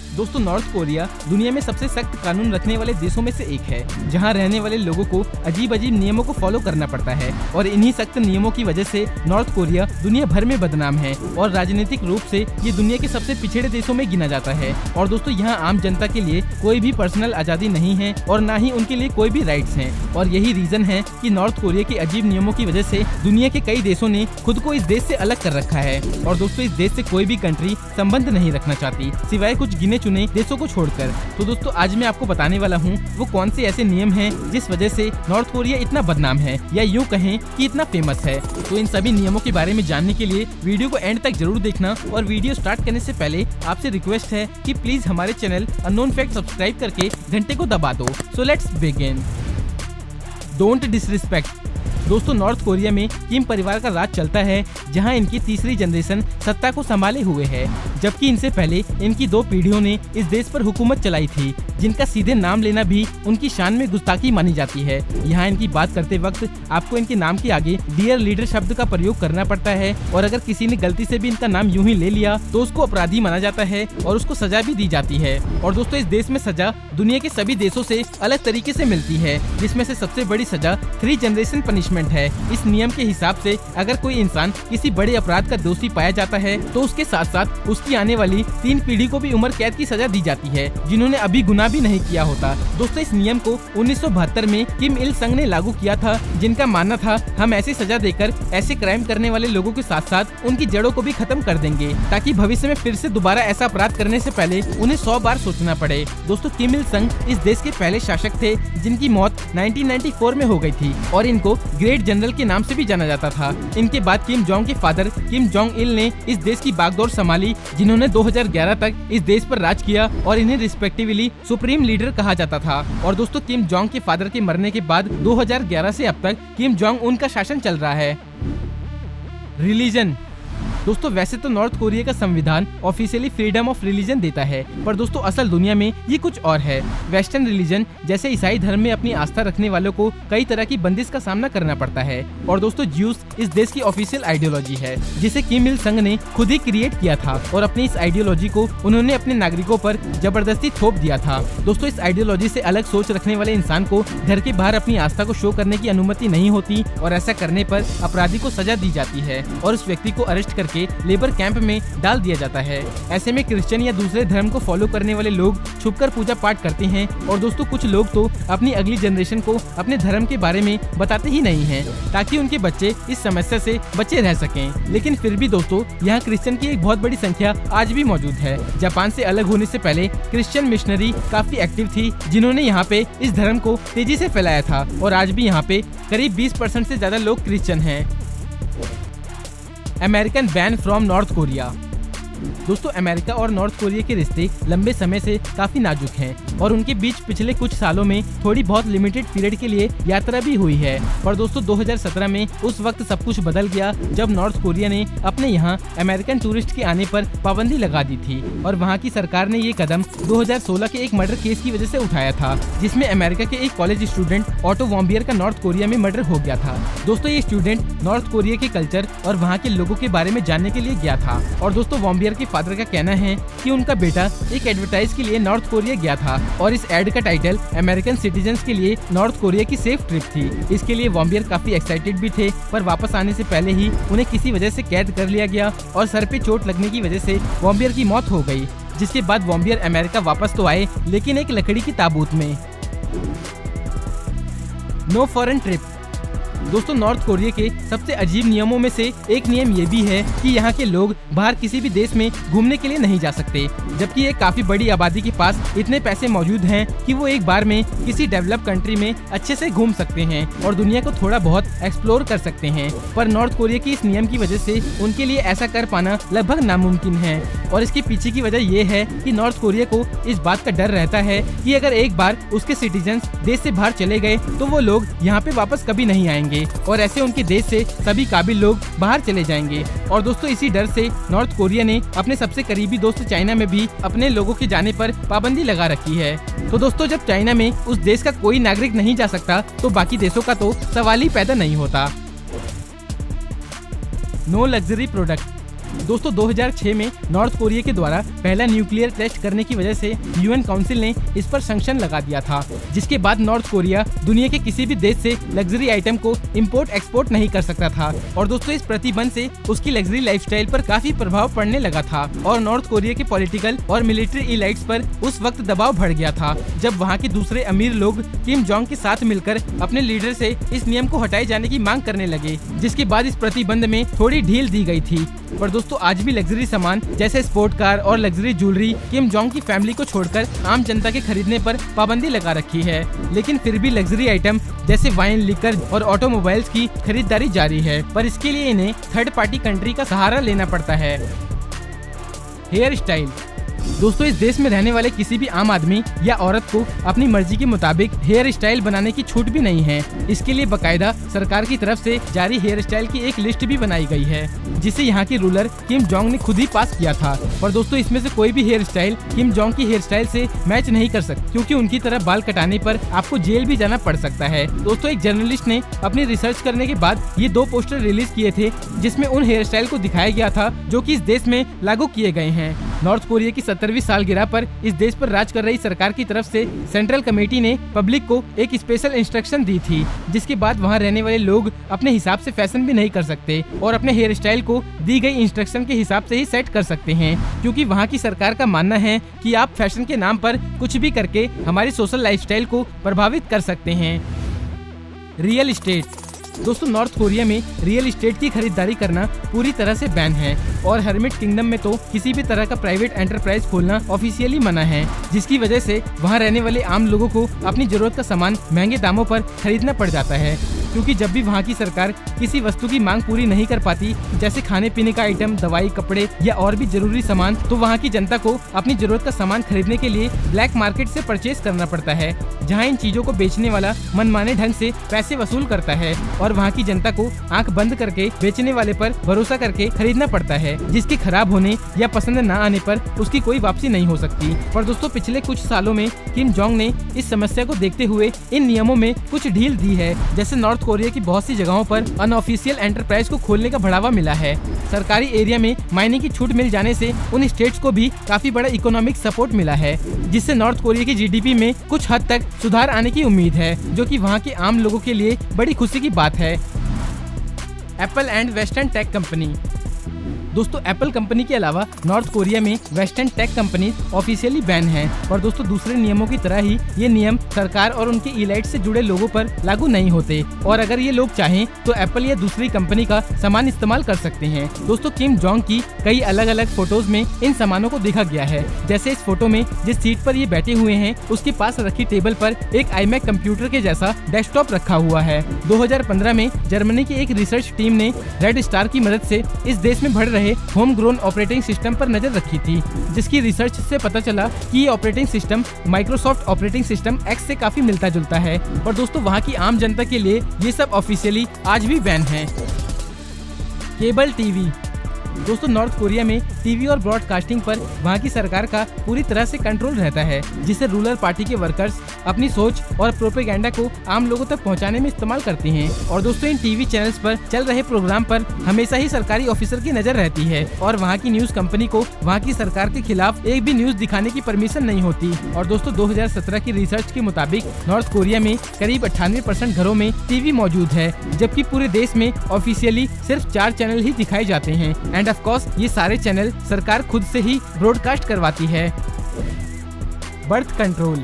दोस्तों North Korea दुनिया में सबसे सख्त कानून रखने वाले देशों में से एक है, जहां रहने वाले लोगों को अजीब अजीब नियमों को फॉलो करना पड़ता है और इन्हीं सख्त नियमों की वजह से नॉर्थ कोरिया दुनिया भर में बदनाम है और राजनीतिक रूप से ये दुनिया के सबसे पिछड़े देशों में गिना जाता है। और दोस्तों यहाँ आम जनता के लिए कोई भी पर्सनल आजादी नहीं है और न ही उनके लिए कोई भी राइट्स हैं और यही रीजन है कि नॉर्थ कोरिया के अजीब नियमों की वजह से दुनिया के कई देशों ने खुद को इस देश से अलग कर रखा है। और दोस्तों इस देश से कोई भी कंट्री संबंध नहीं रखना चाहती सिवाय कुछ गिने चुने देशों को छोड़कर। तो दोस्तों आज मैं आपको बताने वाला हूँ वो कौन से ऐसे नियम हैं जिस वजह से नॉर्थ कोरिया इतना बदनाम है या यूँ कहें कि इतना फेमस है। तो इन सभी नियमों के बारे में जानने के लिए वीडियो को एंड तक जरूर देखना और वीडियो स्टार्ट करने से पहले आपसे रिक्वेस्ट है कि प्लीज हमारे चैनल अननोन फैक्ट सब्सक्राइब करके घंटे को दबा दो। So let's begin. Don't disrespect. दोस्तों नॉर्थ कोरिया में किम परिवार का राज चलता है, जहां इनकी तीसरी जनरेशन सत्ता को संभाले हुए है, जबकि इनसे पहले इनकी 2 पीढ़ियों ने इस देश पर हुकूमत चलाई थी, जिनका सीधे नाम लेना भी उनकी शान में गुस्ताखी मानी जाती है। यहाँ इनकी बात करते वक्त आपको इनके नाम के आगे डियर लीडर शब्द का प्रयोग करना पड़ता है और अगर किसी ने गलती से भी इनका नाम यूं ही ले लिया तो उसको अपराधी माना जाता है और उसको सजा भी दी जाती है। और दोस्तों इस देश में सजा दुनिया के सभी देशों से अलग तरीके से मिलती है, जिसमें से सबसे बड़ी सजा 3 जनरेशन पनिशमेंट है। इस नियम के हिसाब से अगर कोई इंसान किसी बड़े अपराध का दोषी पाया जाता है तो उसके साथ साथ उसकी आने वाली 3 पीढ़ी को भी उम्र कैद की सजा दी जाती है, जिन्होंने अभी गुनाह भी नहीं किया होता। दोस्तों इस नियम को 1972 में किम इल संग ने लागू किया था, जिनका मानना था हम ऐसी सजा देकर ऐसे क्राइम करने वाले लोगों के साथ साथ उनकी जड़ों को भी खत्म कर देंगे, ताकि भविष्य में फिर से दोबारा ऐसा अपराध करने से पहले उन्हें 100 बार सोचना पड़े। दोस्तों किम इल संग इस देश के पहले शासक थे, जिनकी मौत 1994 में हो गई थी और इनको ग्रेट जनरल के नाम से भी जाना जाता था। इनके बाद किम जोंग के फादर किम जोंग इल ने इस देश की बागडोर संभाली, जिन्होंने 2011 तक इस देश पर राज किया और इन्हें रिस्पेक्टिवली सुप्रीम लीडर कहा जाता था। और दोस्तों किम जोंग के फादर के मरने के बाद 2011 से अब तक किम जोंग उन का शासन चल रहा है। रिलीजन। दोस्तों वैसे तो नॉर्थ कोरिया का संविधान ऑफिशियली फ्रीडम ऑफ रिलीजन देता है, पर दोस्तों असल दुनिया में ये कुछ और है। वेस्टर्न रिलीजन जैसे ईसाई धर्म में अपनी आस्था रखने वालों को कई तरह की बंदिश का सामना करना पड़ता है। और दोस्तों ज्यूस इस देश की ऑफिशियल आइडियोलॉजी है, जिसे किम इल संग ने खुद ही क्रिएट किया था और अपनी इस आइडियोलॉजी को उन्होंने अपने नागरिकों पर जबरदस्ती थोप दिया था। दोस्तों इस आइडियोलॉजी से अलग सोच रखने वाले इंसान को घर के बाहर अपनी आस्था को शो करने की अनुमति नहीं होती और ऐसा करने पर अपराधी को सजा दी जाती है और उस व्यक्ति को अरेस्ट करके लेबर कैंप में डाल दिया जाता है। ऐसे में क्रिश्चियन या दूसरे धर्म को फॉलो करने वाले लोग छुपकर पूजा पाठ करते हैं और दोस्तों कुछ लोग तो अपनी अगली जनरेशन को अपने धर्म के बारे में बताते ही नहीं हैं, ताकि उनके बच्चे इस समस्या से बचे रह सकें। लेकिन फिर भी दोस्तों यहाँ क्रिश्चियन की एक बहुत बड़ी संख्या आज भी मौजूद है। जापान से अलग होने से पहले क्रिश्चियन मिशनरी काफी एक्टिव थी, जिन्होंने यहाँ पे इस धर्म को तेजी से फैलाया था और आज भी यहाँ पे करीब 20% से ज्यादा लोग क्रिश्चियन हैं। American ban from north Korea. दोस्तों अमेरिका और नॉर्थ कोरिया के रिश्ते लंबे समय से काफी नाजुक हैं और उनके बीच पिछले कुछ सालों में थोड़ी बहुत लिमिटेड पीरियड के लिए यात्रा भी हुई है। पर दोस्तों 2017 में उस वक्त सब कुछ बदल गया, जब नॉर्थ कोरिया ने अपने यहाँ अमेरिकन टूरिस्ट के आने पर पाबंदी लगा दी थी और वहाँ की सरकार ने ये कदम 2016 के एक मर्डर केस की वजह से उठाया था, जिसमें अमेरिका के एक कॉलेज स्टूडेंट ऑटो वॉम्बियर का नॉर्थ कोरिया में मर्डर हो गया था। दोस्तों ये स्टूडेंट नॉर्थ कोरिया के कल्चर और वहाँ के लोगों के बारे में जानने के लिए गया था और दोस्तों वॉम्बियर के फादर का कहना है कि उनका बेटा एक एडवर्टाइज के लिए नॉर्थ कोरिया गया था और इस एड का टाइटल अमेरिकन सिटीजन्स के लिए नॉर्थ कोरिया की सेफ ट्रिप थी। इसके लिए वॉम्बियर काफी एक्साइटेड भी थे, पर वापस आने से पहले ही उन्हें किसी वजह से कैद कर लिया गया और सर पे चोट लगने की वजह से वॉम्बियर की मौत हो गई, जिसके बाद वॉम्बियर अमेरिका वापस तो आए, लेकिन एक लकड़ी की ताबूत में। No foreign trip. दोस्तों नॉर्थ कोरिया के सबसे अजीब नियमों में से एक नियम ये भी है कि यहाँ के लोग बाहर किसी भी देश में घूमने के लिए नहीं जा सकते, जबकि एक काफी बड़ी आबादी के पास इतने पैसे मौजूद हैं कि वो एक बार में किसी डेवलप कंट्री में अच्छे से घूम सकते हैं और दुनिया को थोड़ा बहुत एक्सप्लोर कर सकते हैं। पर नॉर्थ कोरिया की इस नियम की वजह से उनके लिए ऐसा कर पाना लगभग नामुमकिन है और इसके पीछे की वजह ये है कि नॉर्थ कोरिया को इस बात का डर रहता है कि अगर एक बार उसके सिटीजन्स देश से बाहर चले गए तो वो लोग यहाँ पे वापस कभी नहीं आएंगे और ऐसे उनके देश से सभी काबिल लोग बाहर चले जाएंगे। और दोस्तों इसी डर से नॉर्थ कोरिया ने अपने सबसे करीबी दोस्त चाइना में भी अपने लोगों के जाने पर पाबंदी लगा रखी है। तो दोस्तों जब चाइना में उस देश का कोई नागरिक नहीं जा सकता तो बाकी देशों का तो सवाल ही पैदा नहीं होता। No luxury product. दोस्तों 2006 में नॉर्थ कोरिया के द्वारा पहला न्यूक्लियर टेस्ट करने की वजह से यूएन काउंसिल ने इस पर सैंक्शन लगा दिया था, जिसके बाद नॉर्थ कोरिया दुनिया के किसी भी देश से लग्जरी आइटम को इंपोर्ट एक्सपोर्ट नहीं कर सकता था। और दोस्तों इस प्रतिबंध से उसकी लग्जरी लाइफस्टाइल पर काफी प्रभाव पड़ने लगा था और नॉर्थ कोरिया के पॉलिटिकल और मिलिट्री इलाइट्स पर उस वक्त दबाव बढ़ गया था, जब वहाँ के दूसरे अमीर लोग किम जोंग के साथ मिलकर अपने लीडर से इस नियम को हटाए जाने की मांग करने लगे, जिसके बाद इस प्रतिबंध में थोड़ी ढील दी गई थी। पर दोस्तों आज भी लग्जरी सामान जैसे स्पोर्ट कार और लग्जरी ज्वेलरी किम जोंग की फैमिली को छोड़कर आम जनता के खरीदने पर पाबंदी लगा रखी है, लेकिन फिर भी लग्जरी आइटम जैसे वाइन, लिकर और ऑटोमोबाइल्स की खरीदारी जारी है, पर इसके लिए इन्हें थर्ड पार्टी कंट्री का सहारा लेना पड़ता है। Hair style. दोस्तों इस देश में रहने वाले किसी भी आम आदमी या औरत को अपनी मर्जी के मुताबिक हेयर स्टाइल बनाने की छूट भी नहीं है। इसके लिए बकायदा सरकार की तरफ से जारी हेयर स्टाइल की एक लिस्ट भी बनाई गई है, जिसे यहाँ के रूलर किम जोंग ने खुद ही पास किया था। पर दोस्तों इसमें से कोई भी हेयर स्टाइल किम जोंग की हेयर स्टाइल से मैच नहीं कर सकती, क्योंकि उनकी तरह बाल कटाने पर आपको जेल भी जाना पड़ सकता है। दोस्तों एक जर्नलिस्ट ने अपनी रिसर्च करने के बाद ये 2 पोस्टर रिलीज किए थे, जिसमें उन हेयर स्टाइल को दिखाया गया था जो कि इस देश में लागू किए गए हैं। नॉर्थ कोरिया की 70वीं सालगिरह पर इस देश पर राज कर रही सरकार की तरफ से सेंट्रल कमेटी ने पब्लिक को एक स्पेशल इंस्ट्रक्शन दी थी, जिसके बाद वहां रहने वाले लोग अपने हिसाब से फैशन भी नहीं कर सकते और अपने हेयर स्टाइल को दी गई इंस्ट्रक्शन के हिसाब से ही सेट कर सकते हैं, क्योंकि वहां की सरकार का मानना है कि आप फैशन के नाम पर कुछ भी करके हमारी सोशल लाइफस्टाइल को प्रभावित कर सकते हैं। Real estate. दोस्तों नॉर्थ कोरिया में रियल एस्टेट की खरीदारी करना पूरी तरह से बैन है और हर्मिट किंगडम में तो किसी भी तरह का प्राइवेट एंटरप्राइज खोलना ऑफिशियली मना है, जिसकी वजह से वहां रहने वाले आम लोगों को अपनी जरूरत का सामान महंगे दामों पर खरीदना पड़ जाता है, क्योंकि जब भी वहां की सरकार किसी वस्तु की मांग पूरी नहीं कर पाती, जैसे खाने पीने का आइटम, दवाई, कपड़े या और भी जरूरी सामान, तो वहां की जनता को अपनी जरूरत का सामान खरीदने के लिए ब्लैक मार्केट से परचेज करना पड़ता है, जहां इन चीजों को बेचने वाला मनमाने ढंग से पैसे वसूल करता है और वहां की जनता को आंख बंद करके बेचने वाले पर भरोसा करके खरीदना पड़ता है, जिसके खराब होने या पसंद न आने पर उसकी कोई वापसी नहीं हो सकती। पर दोस्तों पिछले कुछ सालों में किम जोंग ने इस समस्या को देखते हुए इन नियमों में कुछ ढील दी है, जैसे नॉर्थ कोरिया की बहुत सी जगहों पर अनऑफिशियल एंटरप्राइज को खोलने का बढ़ावा मिला है। सरकारी एरिया में माइनिंग की छूट मिल जाने से उन स्टेट्स को भी काफी बड़ा इकोनॉमिक सपोर्ट मिला है, जिससे नॉर्थ कोरिया की जीडीपी में कुछ हद तक सुधार आने की उम्मीद है, जो कि वहां के आम लोगों के लिए बड़ी खुशी की बात है। Apple and western tech company. दोस्तों एप्पल कंपनी के अलावा नॉर्थ कोरिया में western tech company officially ban है, और दोस्तों दूसरे नियमों की तरह ही ये नियम सरकार और उनके इलाइट से जुड़े लोगों पर लागू नहीं होते, और अगर ये लोग चाहें तो एप्पल या दूसरी कंपनी का सामान इस्तेमाल कर सकते हैं। दोस्तों किम जोंग की कई अलग अलग फोटोज में इन सामानों को देखा गया है, जैसे इस फोटो में जिस सीट पर ये बैठे हुए हैं उसके पास रखी टेबल पर एक iMac कंप्यूटर के जैसा डेस्कटॉप रखा हुआ है। 2015 में जर्मनी की एक रिसर्च टीम ने रेड स्टार की मदद से इस देश में बढ़ रहे होम ग्रोन ऑपरेटिंग सिस्टम पर नजर रखी थी, जिसकी रिसर्च से पता चला कि ये operating system Microsoft operating system x से काफी मिलता जुलता है, और दोस्तों वहां की आम जनता के लिए ये सब ऑफिशियली आज भी बैन है। Cable TV. दोस्तों नॉर्थ कोरिया में टीवी और ब्रॉडकास्टिंग पर वहाँ की सरकार का पूरी तरह से कंट्रोल रहता है, जिसे रूलर पार्टी के वर्कर्स अपनी सोच और प्रोपेगेंडा को आम लोगों तक पहुँचाने में इस्तेमाल करते हैं। और दोस्तों इन टीवी चैनल्स पर चल रहे प्रोग्राम पर हमेशा ही सरकारी ऑफिसर की नजर रहती है, और वहाँ की न्यूज कंपनी को वहाँ की सरकार के खिलाफ एक भी न्यूज दिखाने की परमिशन नहीं होती। और दोस्तों 2017 की रिसर्च के मुताबिक नॉर्थ कोरिया में करीब 98% घरों में टीवी मौजूद है, जबकि पूरे देश में ऑफिशियली सिर्फ 4 चैनल ही दिखाए जाते हैं, एंड ऑफ कोर्स ये सारे चैनल सरकार खुद से ही ब्रॉडकास्ट करवाती है। Birth control.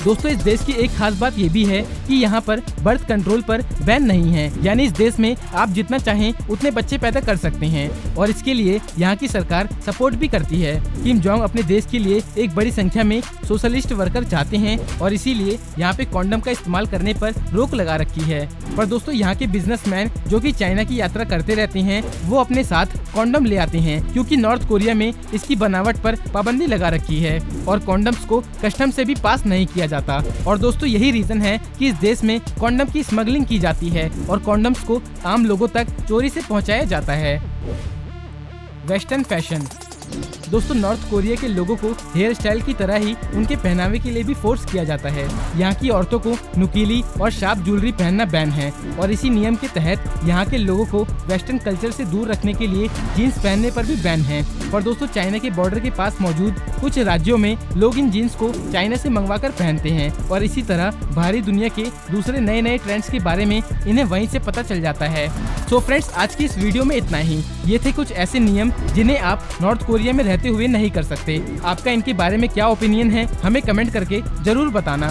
दोस्तों इस देश की एक खास बात ये भी है कि यहाँ पर बर्थ कंट्रोल पर बैन नहीं है, यानी इस देश में आप जितना चाहें उतने बच्चे पैदा कर सकते हैं, और इसके लिए यहाँ की सरकार सपोर्ट भी करती है। किम जोंग अपने देश के लिए एक बड़ी संख्या में सोशलिस्ट वर्कर चाहते हैं, और इसीलिए यहाँ पे कॉन्डम का इस्तेमाल करने पर रोक लगा रखी है। पर दोस्तों यहाँ के बिजनेसमैन जो कि चाइना की यात्रा करते रहते हैं, वो अपने साथ कॉन्डम ले आते हैं, क्योंकि नॉर्थ कोरिया में इसकी बनावट पर पाबंदी लगा रखी है और कॉन्डम्स को कस्टम से भी पास नहीं किया जाता। और दोस्तों यही रीजन है कि इस देश में कॉन्डम की स्मगलिंग की जाती है और कॉन्डम्स को आम लोगों तक चोरी से पहुंचाया जाता है। Western fashion. दोस्तों नॉर्थ कोरिया के लोगों को हेयर स्टाइल की तरह ही उनके पहनावे के लिए भी फोर्स किया जाता है। यहाँ की औरतों को नुकीली और शार्प ज्वेलरी पहनना बैन है और इसी नियम के तहत यहाँ के लोगों को वेस्टर्न कल्चर से दूर रखने के लिए जीन्स पहनने पर भी बैन है। और दोस्तों चाइना के बॉर्डर के पास मौजूद कुछ राज्यों में लोग इन जीन्स को चाइना से मंगवाकर पहनते हैं और इसी तरह बाहरी दुनिया के दूसरे नए नए ट्रेंड्स के बारे में इन्हें वहीं से पता चल जाता है। तो फ्रेंड्स आज की इस वीडियो में इतना ही। ये थे कुछ ऐसे नियम जिन्हें आप नॉर्थ कोरिया में रहते हुए नहीं कर सकते। आपका इनके बारे में क्या ओपिनियन है हमें कमेंट करके जरूर बताना।